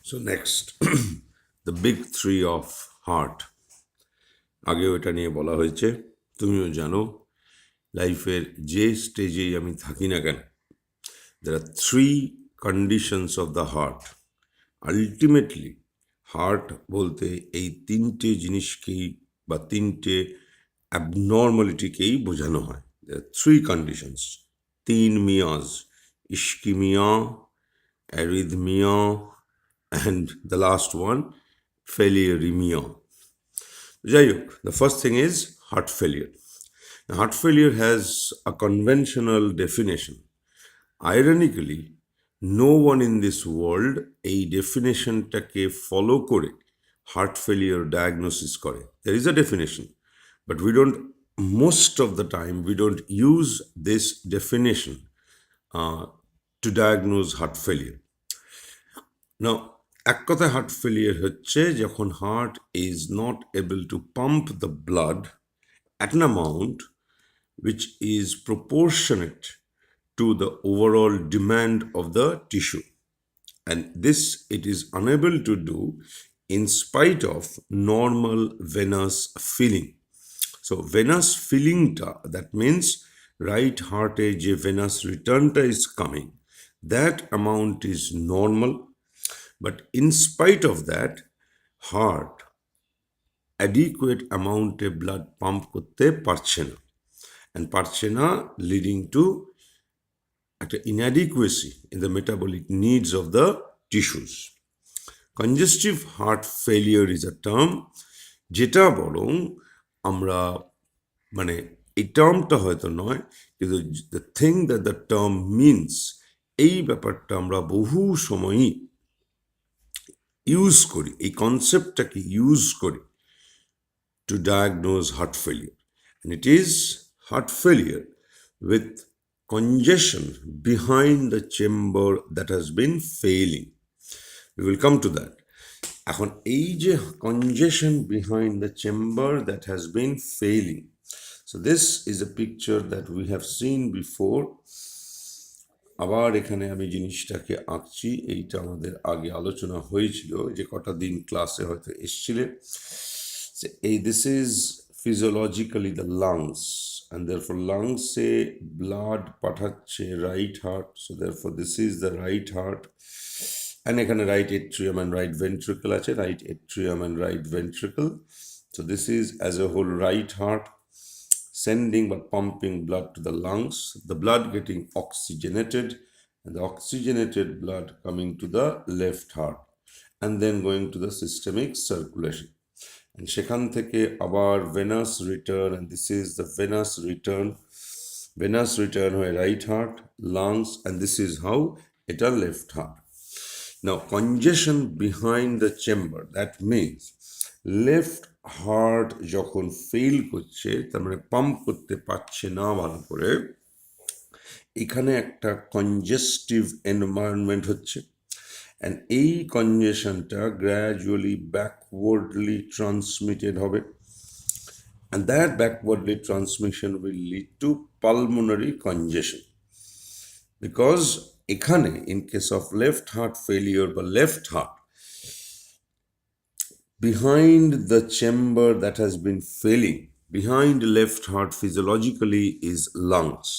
So next, the big three of heart. আগেও এটা নিয়ে বলা হয়েছে, তুমিও জানো, লাইফের যে স্টেজেই আমি থাকি না কেন, there are three conditions of the heart. Ultimately heart বলতে এই তিনটে জিনিসকেই বা তিনটে অ্যাবনর্মালিটিকেই বোঝানো হয়। there are three conditions, তিন মিয়াজ, ischemia, arrhythmia, and the last one, failuremia. যাই হোক, the first thing is heart failure. Now, heart failure has a conventional definition. Ironically, no one in this world এই ডেফিনেশনটাকে ফলো করে heart failure diagnosis করে। There is a definition, but we don't, most of the time, we don't use this definition to diagnose heart failure. Now, এক কথায় heart failure হচ্ছে যখন heart is not able to pump the blood at an amount which is proportionate to the overall demand of the tissue. And this it is unable to do in spite of normal venous filling. So venous filling ta, that means right heart je venous return ta is coming, that amount is normal, but in spite of that, heart adequate amount of blood pump করতে পারছে না, and পারছে না leading to একটা inadequacy in the metabolic needs of the tissues. Congestive heart failure is a term যেটা বরং আমরা মানে এই টার্মটা হয়তো নয়, কিন্তু the thing that the term means, এই ব্যাপারটা আমরা বহু সময়ই ইউজ করি, এই কনসেপ্টটাকে ইউজ করি to diagnose heart failure. And it is heart failure with congestion behind the chamber that has been failing. We will come to that. এখন এই যে congestion behind the chamber that has been failing. So this is a picture that we have seen before. আবার এখানে আমি জিনিসটাকে আঁকছি, এইটা আমাদের আগে আলোচনা হয়েছিল যে কটা দিন ক্লাসে হয়তো এসেছিলে। This is physiologically the lungs, and therefore lungs say blood পাঠাচ্ছে right heart, so therefore this is the right heart, and এখানে right atrium and right ventricle আছে, right atrium and right ventricle. So this is as a whole right heart sending but pumping blood to the lungs, the blood getting oxygenated, and the oxygenated blood coming to the left heart and then going to the systemic circulation. And সেখান থেকে আবার venous return, and this is the venous return হয় right heart, lungs, and this is how এটা left heart. Now, congestion behind the chamber, that means left heart যখন fail করছে, তার মানে pump করতে পারছে না ভালো করে, এখানে একটা কনজেস্টিভ এনভায়রনমেন্ট হচ্ছে, and এই কনজেশনটা গ্র্যাজুয়ালি ব্যাকওয়ার্ডলি ট্রান্সমিটেড হবে, and that backwardly transmission will lead to pulmonary congestion, because এখানে in case of left heart failure বা left heart, behind the chamber that has been failing, behind left heart physiologically is lungs,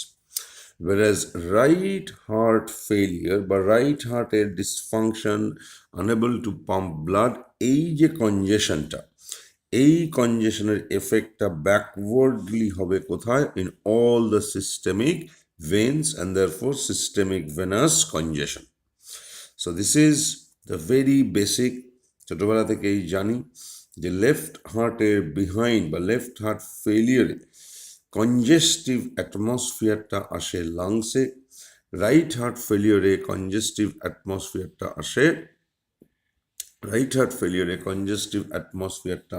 whereas right heart failure বা right hearted dysfunction, unable to pump blood, এই যে কনজেশনটা, এই কনজেশনের এফেক্টটা ব্যাকওয়ার্ডলি হবে কোথায়? in all the systemic veins, and therefore systemic venous congestion. So this is the very basic, ছোটবেলা থেকেই জানি যে লেফট হার্টের বিহাইন্ড বা লেফট হার্ট ফেলিয়ারে কনজেস্টিভ অ্যাটমসফিয়ারটা আসে লাংসে, রাইট হার্ট ফেলিয়ারে কনজেস্টিভ অ্যাটমসফিয়ারটা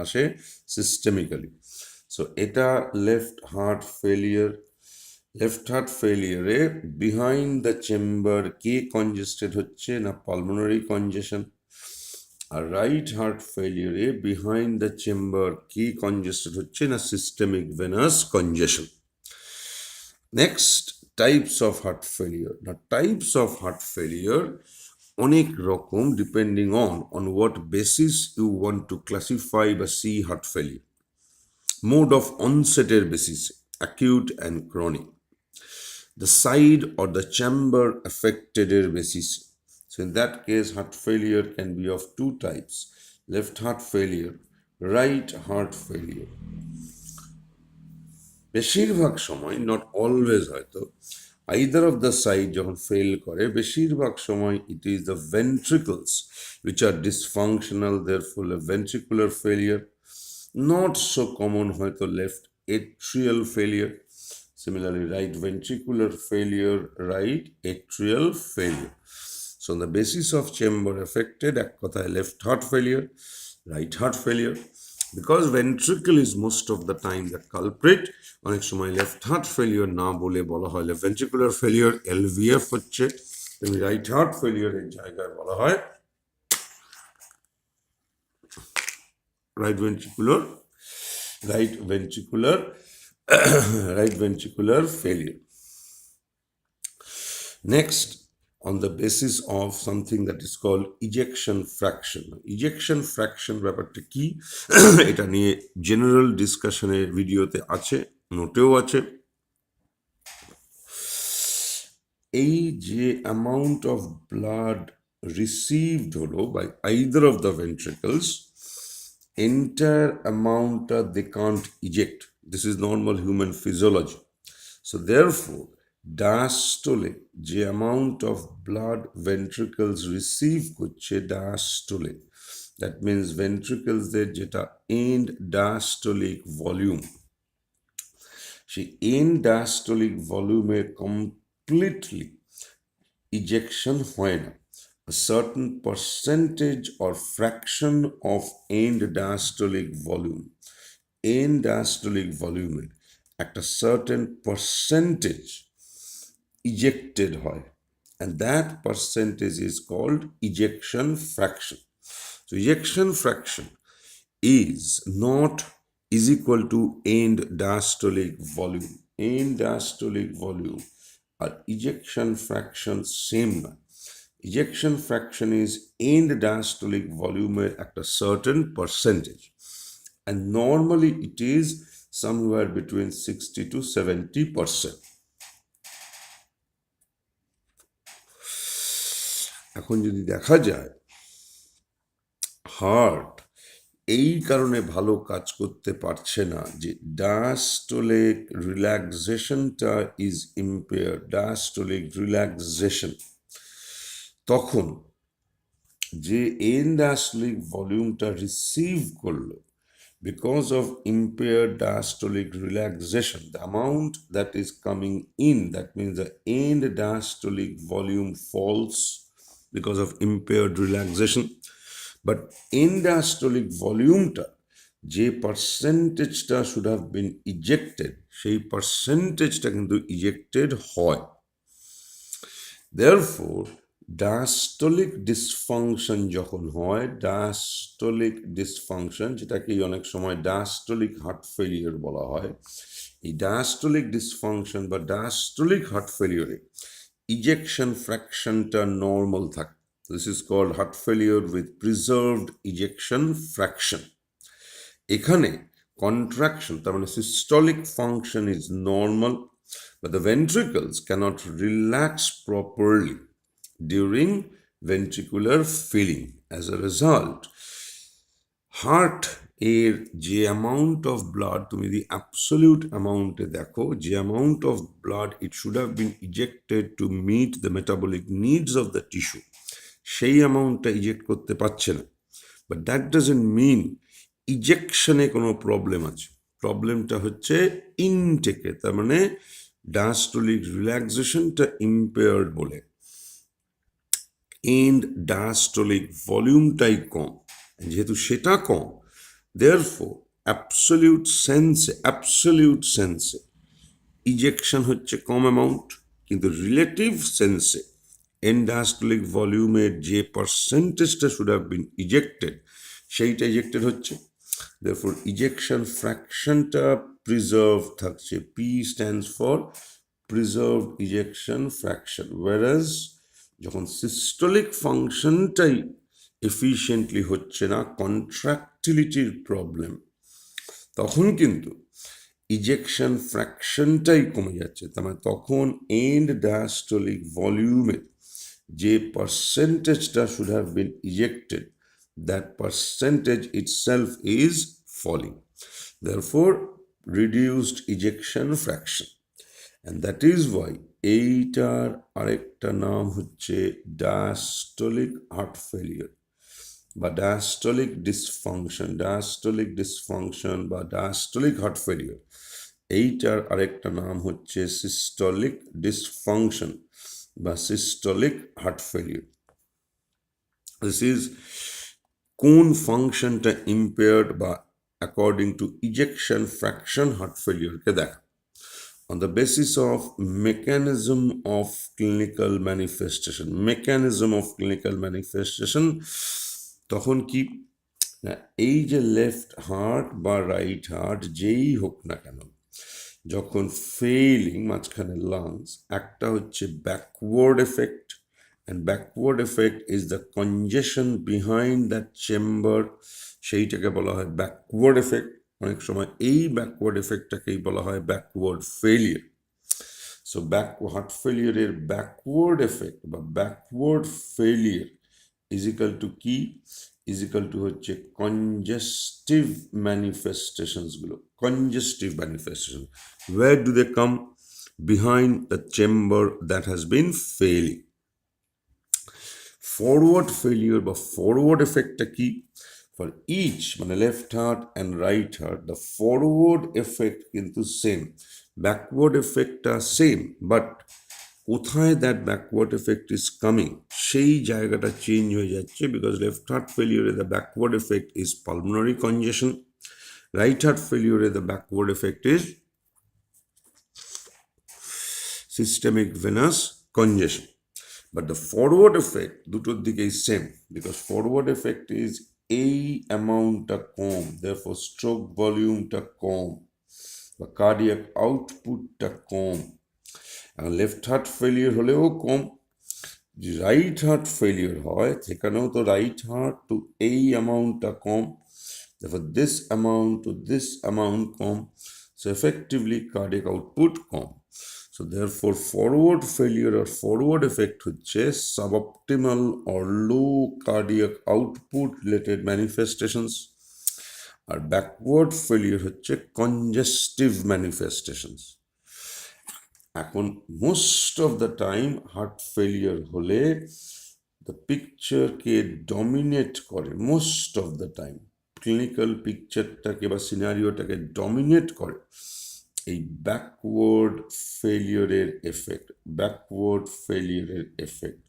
আসে সিস্টেমিক্যালি। সো এটা লেফট হার্ট ফেলিয়ারে বিহাইন্ড দ্য চেম্বার কে কনজেস্টেড হচ্ছে না পালমোনারি কনজেশন, আর রাইট হার্ট ফেলিয়ারে বিহাইন্ড দ্য চেম্বার কি কনজেস্টেড হচ্ছে না systemic venous congestion. Next, types of heart failure. না, টাইপস অফ হার্ট ফেলিয়ার অনেক রকম depending on what basis you want to classify বা see heart failure. Mode of অনসেটের basis acute and chronic, the side or the chamber affected এর basis. So in that case, heart failure can be of two types: left heart failure, right heart failure. বেশিরভাগ সময়, not always হয়তো, either of the side যখন fail করে, বেশিরভাগ সময় it is the ventricles which are dysfunctional, therefore a ventricular failure. Not so common হয়তো left atrial failure. Similarly, right ventricular failure, right atrial failure. So on the basis of chamber affected, এক কথায় left heart failure, right heart failure. Because ventricle is most of the time the culprit, অনেক সময় left heart failure না বলে বলা হয় left ventricular failure, LVF হচ্ছে, এবং right heart failure এর জায়গায় বলা হয় right ventricular failure. Next, on the basis of something that is called ejection fraction. Ejection fraction ব্যাপারটা কি এটা নিয়ে জেনারেল ডিসকাশনের ভিডিওতে আছে, নোটেও আছে। এই যে অ্যামাউন্ট অফ ব্লাড রিসিভড হলো by either of the ventricles, entire amount they can't eject. This is normal human physiology. So therefore, diastole, যে amount of blood ventricles receive করছে diastole, that means ventricles দের যেটা end diastolic volume, সেই end diastolic volume completely ejection হয় না। A certain percentage or fraction of end diastolic volume একটা certain percentage ejected হয়, and that percentage is called ejection fraction. So ejection fraction is equal to end diastolic volume. End diastolic volume R ejection fraction same না। Ejection fraction is end diastolic volume at a certain percentage, and normally it is somewhere between 60 to 70%. এখন যদি দেখা যায় heart এই কারণে ভালো কাজ করতে পারছে না যে ডায়াস্টোলিক রিল্যাক্সেশনটা ইজ ইম্পেয়ার, ডায়াস্টোলিক রিল্যাক্সেশন, তখন যে এন্ড ডায়াস্টোলিক ভলিউমটা রিসিভ করলো, because of impaired diastolic relaxation, the amount that is coming in, that means the end diastolic volume falls because of impaired relaxation. But end diastolic volumeটা যে পার্সেন্টেজটা should have been ejected, সেই পার্সেন্টেজটা কিন্তু ইজেক্টেড হয়। Therefore, diastolic dysfunction যখন হয়, diastolic dysfunction, যেটাকে অনেক সময় ডায়াস্টোলিক হার্ট ফেলিয়ার বলা হয়, এই ডায়াস্টোলিক ডিসফাংশন বা ডায়াস্টোলিক হার্ট ফেলিয়ারে ইজেকশন ফ্র্যাকশনটা নর্মাল থাকে। This is called heart failure with preserved ejection fraction. এখানে কন্ট্রাকশন, তার মানে systolic function is normal, but the ventricles cannot relax properly during ventricular filling. As a result, heart এর যে amount of blood, তুমি যদি absolute অ্যামাউন্টে দেখো, যে amount of blood it should have been ejected to meet the metabolic needs of the tissue, সেই অ্যামাউন্টটা eject করতে পারছে না। বাট দ্যাট ডাজন্ট মিন ইজেকশনে কোনো প্রবলেম আছে। প্রবলেমটা হচ্ছে ইনটেকে, তার মানে ডায়াস্টোলিক রিল্যাক্সেশনটা ইম্পেয়ার্ড বলে এন্ড ডায়াস্টোলিক ভলিউমটাই কম। যেহেতু সেটা কম, দেয়ারফোর অ্যাবসলিউট সেন্সে ইজেকশন হচ্ছে কম অ্যামাউন্ট, কিন্তু রিলেটিভ সেন্সে এন্ড ডায়াস্টোলিক ভলিউমের যে পার্সেন্টেজটা শুড হ্যাভ বিন ইজেক্টেড, সেইটা ইজেক্টেড হচ্ছে। Therefore, ejection fractionটা preserved থাকছে। P stands for preserved ejection fraction, whereas যখন সিস্টোলিক ফাংশনটাই এফিশিয়েন্টলি হচ্ছে না, কন্ট্রাক্টিলিটির প্রবলেম, তখন কিন্তু ইজেকশন ফ্র্যাকশনটাই কমে যাচ্ছে। তার মানে তখন এন্ড ডায়াস্টোলিক ভলিউমের যে পার্সেন্টেজটা should have been ejected, that percentage itself is falling. Therefore, reduced ejection fraction. And that is why এইটার আরেকটা নাম হচ্ছে diastolic heart failure বা diastolic dysfunction বা diastolic heart failure। এইটার আরেকটা নাম হচ্ছে systolic dysfunction বা systolic heart failure। This is কোন ফাংশনটা ইম্পেয়ার্ড বা according to ejection fraction heart ফেলিওরকে দেখা on the basis of mechanism of clinical manifestation। তখন কি না, এই যে লেফট হার্ট বা রাইট হার্ট যেই হোক না কেন, যখন ফেইলিং মাঝখানে লাংস, একটা হচ্ছে backward effect, and backward effect is the congestion behind that chamber, সেইটাকে বলা হয় ব্যাকওয়ার্ড এফেক্ট। অনেক সময় এই ব্যাকওয়ার্ড এফেক্টটাকেই বলা হয় ব্যাকওয়ার্ড ফেলিয়ার। সো হার্ট ফেলিয়ারের ব্যাকওয়ার্ড এফেক্ট বা ব্যাকওয়ার্ড ফেলিয়ার ইজিক্যাল টু কি? ইজিক্যাল টু হচ্ছে কনজেস্টিভ ম্যানিফেস্টেশনসগুলো। Congestive manifestation, where do they come? Behind the chamber that has been failing. Forward failure বা ফরওয়ার্ড এফেক্টটা কি? ফর ইচ মানে left heart and right heart the forward effect কিন্তু same, backward এফেক্টটা same, but কোথায় that backward effect is coming সেই জায়গাটা change হয়ে যাচ্ছে। বিকজ লেফট হার্ট ফেলিওরে the backward effect is pulmonary congestion, right heart ফেলিওরে the backward effect is systemic venous congestion. But the forward effect দুটোর দিকেই সেম, because forward effect is এই অ্যামাউন্টটা কম, therefore stroke ভলিউমটা কম বা কার্ডিয়াক আউটপুটটা কম। এখন লেফট হার্ট ফেলিয়ার হলেও কম, রাইট হার্ট ফেলিয়ার হয় সেখানেও তো রাইট হার্ট টু এই অ্যামাউন্টটা কম, therefore this amount to this amount com, so effectively cardiac output com. So therefore forward failure or forward effect হচ্ছে suboptimal or low cardiac output related manifestations, R backward failure হচ্ছে congestive manifestations। এখন most of the time heart failure হলে the picture কে dominate করে, most of the time clinical পিকচারটাকে বা সিনারিওটাকে dominate করে এই ব্যাকওয়ার্ড ফেলিওরের এফেক্ট। ব্যাকওয়ার্ড ফেলিওরের এফেক্ট,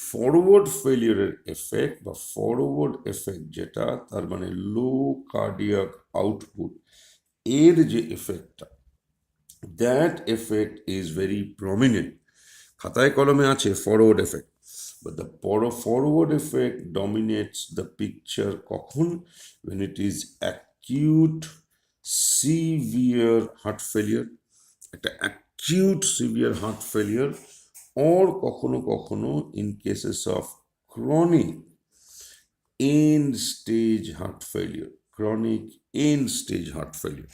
ফরওয়ার্ড ফেলিওরের এফেক্ট বা ফরওয়ার্ড এফেক্ট যেটা, তার মানে লো কার্ডিয়াক আউটপুট, এর যে এফেক্টটা, that effect is very prominent. খাতায় কলমে আছে forward effect, but the forward effect dominates the picture কখন? when it is acute severe heart failure, একটা acute severe heart failure, or কখনো কখনো in cases of chronic end stage heart failure, chronic end stage heart failure।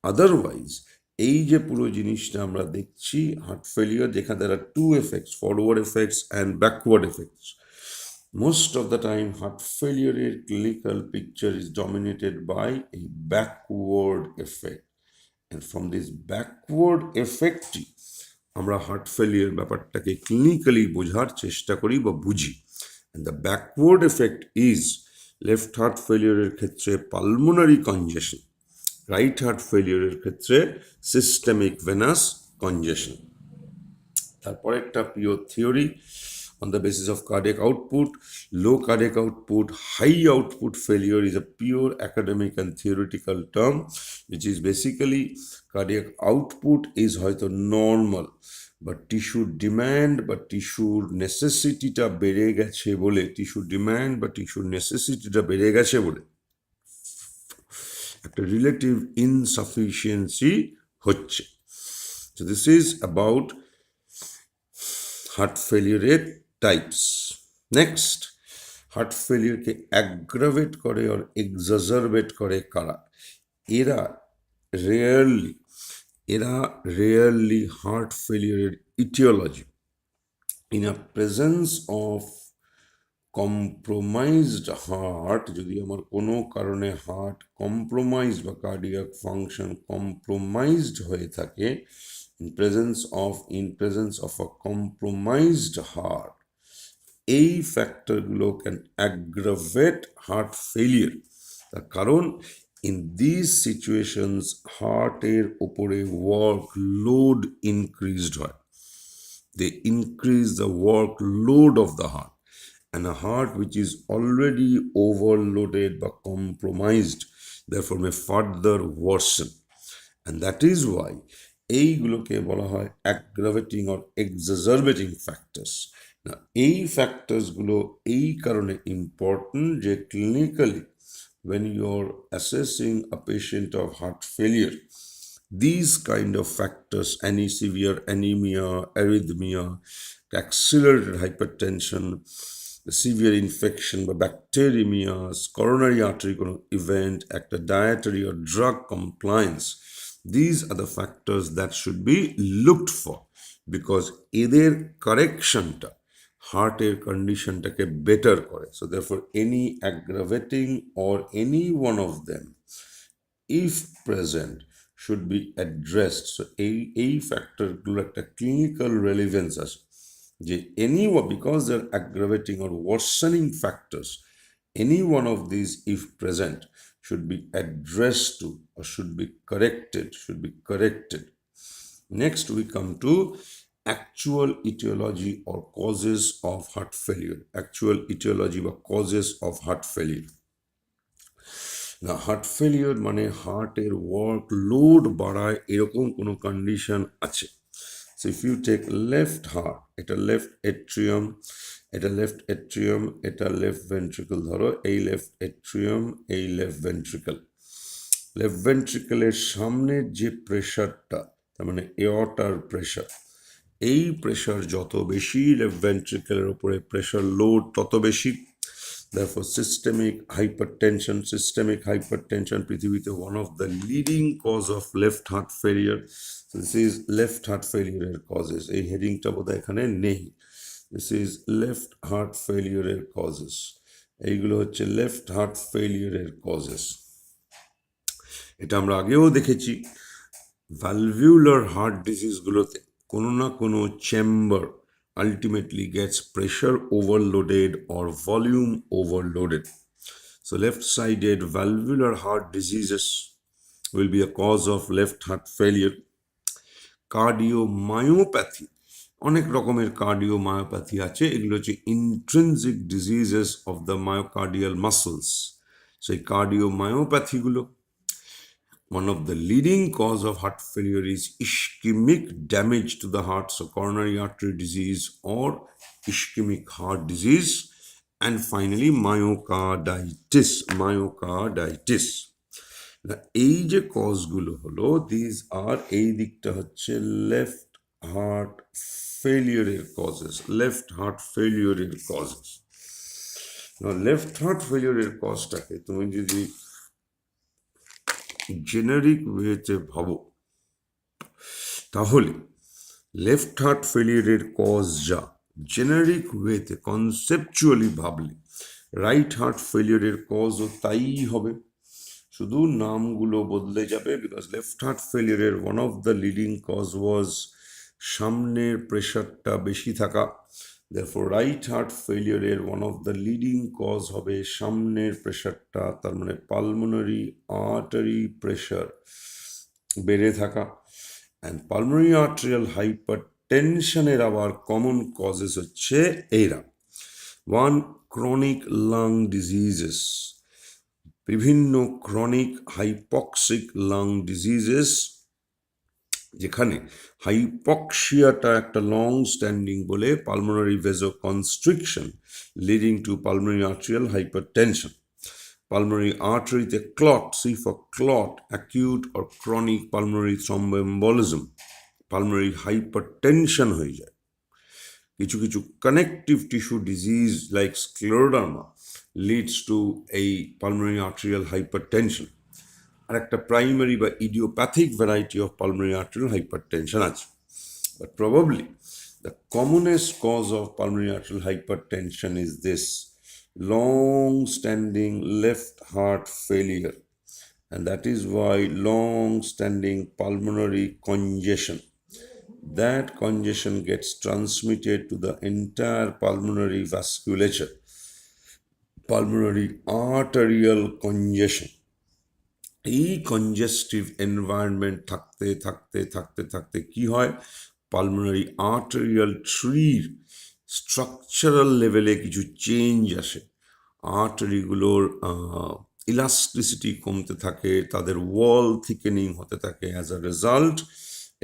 otherwise এই যে পুরো জিনিসটা আমরা দেখছি হার্ট ফেলিয়ার, যেখানে there are two effects, forward effects and backward effects, most of the time heart failure clinical picture is dominated by a backward effect, and from this backward effect আমরা heart failure ব্যাপারটাকে clinically বোঝার চেষ্টা করি বা বুঝি। and the backward effect is left heart ফেলিয়ারের ক্ষেত্রে pulmonary congestion, right heart ফেলিয়ারের ক্ষেত্রে সিস্টেমিক ভেনাস কনজেশন। তারপরে একটা pure theory on the basis of cardiac output, low cardiac output, high output failure is a pure academic and theoretical term, which is basically cardiac output is হয়তো normal, but tissue demand বা টিস্যুর নেসেসিটিটা বেড়ে গেছে বলে, tissue demand বা টিস্যুর নেসেসিটিটা বেড়ে গেছে বলে একটা রিলেটিভ ইনসাফিসিয়েন্সি হচ্ছে। So this is about heart failure types. Next, heart ফেলিয়ারকে অ্যাগ্রাভেট করে আর এক্সাজারবেট করে কারা? এরা রেয়ারলি হার্ট ফেলিয়ারের aetiology in a presence of compromised heart, যদি আমার কোনো কারণে হার্ট কম্প্রোমাইজ বা কার্ডিয়াক ফাংশন কম্প্রোমাইজড হয়ে থাকে, in presence of a compromised heart, এই ফ্যাক্টরগুলো ক্যান অ্যাগ্রাভেট হার্ট ফেলিয়ার। তার কারণ ইন দিস সিচুয়েশনস হার্টের ওপরে ওয়ার্কলোড ইনক্রিজড হয়। They increase the workload of the heart, and a heart which is already overloaded but compromised therefore may further worsen, and that is why এইগুলোকে বলা হয় অ্যাগ্রাভেটিং or এক্সাজারবেটিং factors. না, এই ফ্যাক্টরসগুলো এই কারণে ইম্পর্টেন্ট যে clinically when you're assessing a patient of heart failure, these kind of factors, any severe anemia, arrhythmia, accelerated hypertension, severe infection বা bacteremia, coronary artery কোনো event, একটা dietary or drug compliance, these are the factors that should be looked for, because এদের কারেকশনটা হার্টের কন্ডিশনটাকে better করে। So therefore any aggravating or any one of them if present should be addressed. So এই ফ্যাক্টরগুলো একটা clinical relevance আছে যে because they're aggravating or worsening factors, any one of these if present should be addressed to or should be corrected. Next we come to actual etiology or causes of heart failure. Actual etiology or causes of heart failure. না, heart failure মানে হার্টের workload বাড়ায় এরকম কোনো condition আছে। So if you take left heart, এটা left atrium, এটা left ventricle, ধরো এই লেফট এট্রিয়াম, এই লেফট ভেন্ট্রিকলের সামনের যে প্রেশারটা, তার মানে এঅর্টার প্রেশার, এই প্রেশার যত বেশি, লেফট ভেন্ট্রিকলের উপরে প্রেশার লোড তত বেশি। Therefore, systemic hypertension পৃথিবীতে one of the leading cause of left heart failure. So this is left heart failure এর causes. এই হেডিংটা বোধহয় এখানে নেই। This is left heart failure এর causes. এইগুলো হচ্ছে left heart failure এর causes. এটা আমরা আগেও দেখেছি valvular heart disease গুলোতে কোনো না কোনো chamber ultimately gets pressure overloaded or volume overloaded. So left-sided valvular heart diseases will be a cause of left heart failure. Cardiomyopathy, অনেক রকমের কার্ডিওমায়োপ্যাথি আছে, এগুলো হচ্ছে intrinsic diseases of the myocardial muscles. সেই কার্ডিওমায়োপ্যাথিগুলো, one of the leading cause of heart failure is ischemic damage to the heart, so coronary artery disease or ischemic heart disease, and finally myocarditis. এই যে কজগুলো হলো, these are এই দিকটা হচ্ছে left heart ফেলিয়ারের causes, left heart ফেলিয়ারের কজটাকে তুমি যদি জেনারিক ওয়েতে ভাবো, তাহলে লেফট হার্ট ফেলিয়ারের কজ যা, জেনারিক ওয়েতে কনসেপচুয়ালি ভাবলে রাইট হার্ট ফেলিয়ারের কজও তাই হবে, শুধু নামগুলো বদলে যাবে। বিকজ লেফট হার্ট ফেলিয়ারের one of the leading cause was সামনের প্রেশারটা বেশি থাকা। therefore রাইট হার্ট ফেলিয়ারের one of the leading cause হবে সামনের প্রেশারটা, তার মানে পালমোনারি আর্টারি প্রেশার বেড়ে থাকা। অ্যান্ড পালমোনারি আর্টেরিয়াল হাইপারটেনশনের আবার কমন কজেস হচ্ছে এরা। ওয়ান, ক্রনিক লাং ডিজিজেস, বিভিন্ন ক্রনিক হাইপক্সিক লাং ডিজিজেস, যেখানে হাইপক্সিয়াটা একটা লং স্ট্যান্ডিং বলে pulmonary vasoconstriction leading to pulmonary arterial hypertension. Pulmonary আর্টারিতে clot, C for clot, acute or chronic pulmonary thromboembolism, pulmonary hypertension হয়ে যায়। কিছু কিছু connective tissue disease like scleroderma leads to a pulmonary arterial hypertension. আর একটা primary বা idiopathic variety of pulmonary arterial hypertension আছে। But probably the commonest cause of pulmonary arterial hypertension is this long-standing left heart failure, and that is why long-standing pulmonary congestion. That congestion gets transmitted to the entire pulmonary vasculature, pulmonary arterial congestion. এই congestive environment থাকতে থাকতে থাকতে থাকতে কি হয়, pulmonary arterial ট্রির structural লেভেলে কিছু চেঞ্জ আসে, আর্টারিগুলোর ইলাস্টিসিটি কমতে থাকে, তাদের ওয়াল থিকেনিং হতে থাকে। As a result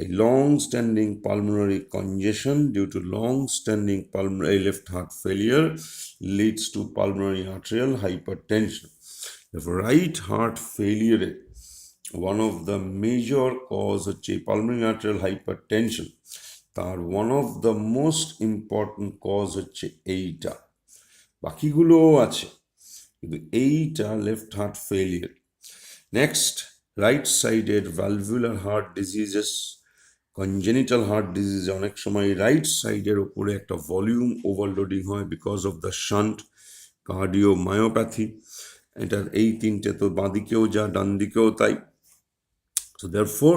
a long-standing pulmonary congestion due to long-standing pulmonary left heart failure leads to pulmonary arterial hypertension. Right heart failure one of the major cause হচ্ছে pulmonary arterial hypertension, তার one of the most important cause হচ্ছে এইটা, বাকিগুলোও আছে কিন্তু এইটা left heart failure. Next, right সাইডের valvular heart diseases, congenital heart ডিজিজে অনেক সময় রাইট সাইডের ওপরে একটা ভলিউম ওভারলোডিং হয় because of the shunt, cardiomyopathy. এটার এই তিনটে তো বাঁদিকেও যা ডান দিকেও তাই। So therefore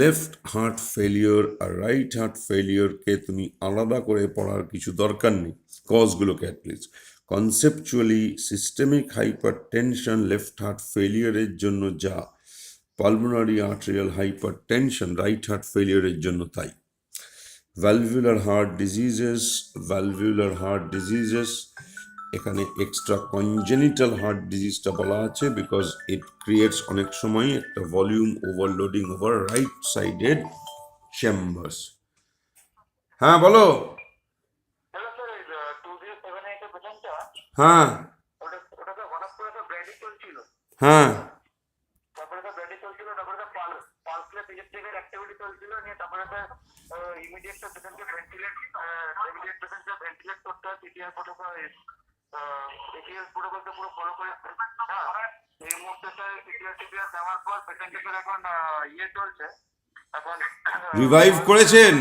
left heart failure আর রাইট হার্ট ফেলিওরকে তুমি আলাদা করে পড়ার কিছু দরকার নেই, কজগুলোকে at least. Conceptually systemic hypertension left heart ফেলিওরের জন্য যা, pulmonary arterial hypertension right heart ফেলিওরের জন্য তাই। ভ্যালভুলার হার্ট ডিজিজেস এখানে এক্সট্রা কনজেনিটাল হার্ট ডিজিজটা বলা আছে বিকজ ইট ক্রিয়েটস অনেক সময় একটা volume overloading over right sided chambers. হ্যাঁ বলো। হ্যাঁ হ্যাঁ রিভাইভ করেছেন?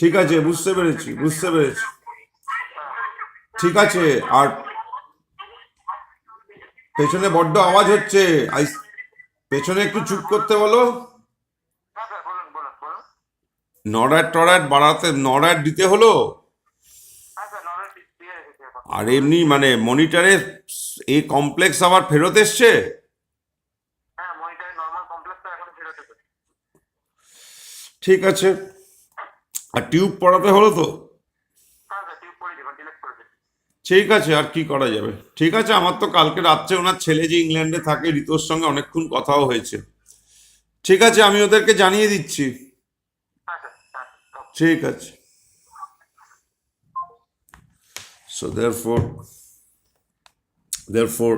ঠিক আছে, বুঝতে পেরেছি। ঠিক আছে, আর পেছনে বড্ড আওয়াজ হচ্ছে, পেছনে একটু চুপ করতে বলো। নড়াট বাড়াতে, নড়াট দিতে হলো। আর এমনি মানে মনিটরে এই কমপ্লেক্স আবার ফেরত এসছে? ঠিক আছে, আর টিউব পড়াতে হলো তো? ঠিক আছে, আর কি করা যাবে। ঠিক আছে, আমার তো কালকে রাত্রে ওনার ছেলে যে ইংল্যান্ডে থাকে ঋতুর সঙ্গে অনেকক্ষণ কথাও হয়েছে। ঠিক আছে, আমি ওদেরকে জানিয়ে দিচ্ছি। ঠিক আছে। So therefore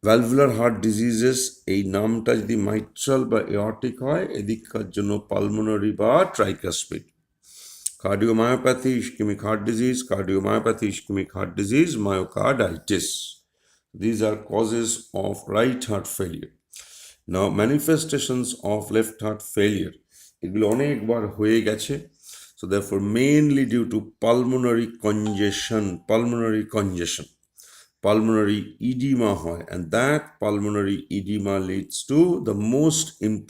valvular heart diseases এই নামটা যদি মাইট্রাল বা এঅর্টিক হয় এদিককার জন্য পালমোনারি বা tricuspid. Cardiomyopathy, ischemic heart disease, myocarditis. These are causes of right heart failure. Now manifestations of left heart failure এগুলো অনেকবার হয়ে গেছে। So therefore mainly due to pulmonary edema হয়, and that pulmonary edema leads to the most important